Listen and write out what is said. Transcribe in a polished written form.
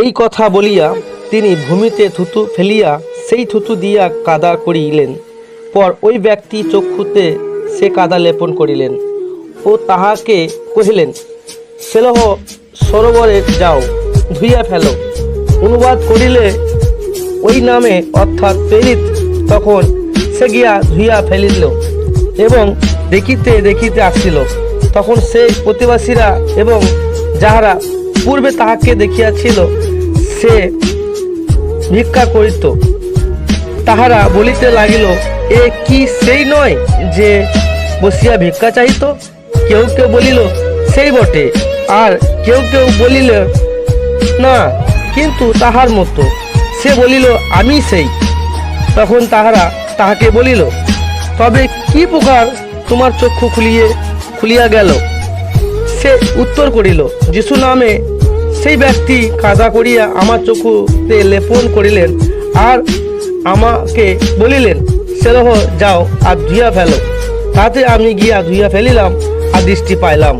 এই কথা বলিয়া তিনি ভূমিতে থুতু ফেলিয়া সেই থুতু দিয়া কাদা করিলেন। পর ওই ব্যক্তি চক্ষুতে সে কাদা লেপন করিলেন ও তাহাকে কহিলেন, ফেলহ সরোবরে যাও, ধুইয়া ফেলো। অনুবাদ করিলে ওই নামে অর্থাৎ প্রেরিত। তখন সে গিয়া ধুইয়া ফেলিল এবং দেখিতে দেখিতে আসিল। তখন সেই প্রতিবাসীরা এবং যাহারা পূর্বে তাহাকে দেখিয়াছিল সে ভিক্ষা করিত, তাহারা বলিতে লাগিল, এ কি সেই নয় যে বসিয়া ভিক্ষা চাহিত? কেউ কেউ বলিল, সেই বটে। আর কেউ কেউ বলিল, না, কিন্তু তাহার মতো। সে বলিল, আমি সেই। তখন তাহারা তাহাকে বলিল, তবে কি প্রকার তোমার চক্ষু খুলিয়া গেল? সে উত্তর করিল, যিশু নামে সেই ব্যক্তি কাদা করিয়া আমার চক্ষুতে লেপন করিলেন আর আমাকে বলিলেন, সেলহ যাও আর ধুইয়া ফেলো। তাতে আমি গিয়া ধুইয়া ফেলিলাম আর দৃষ্টি পাইলাম।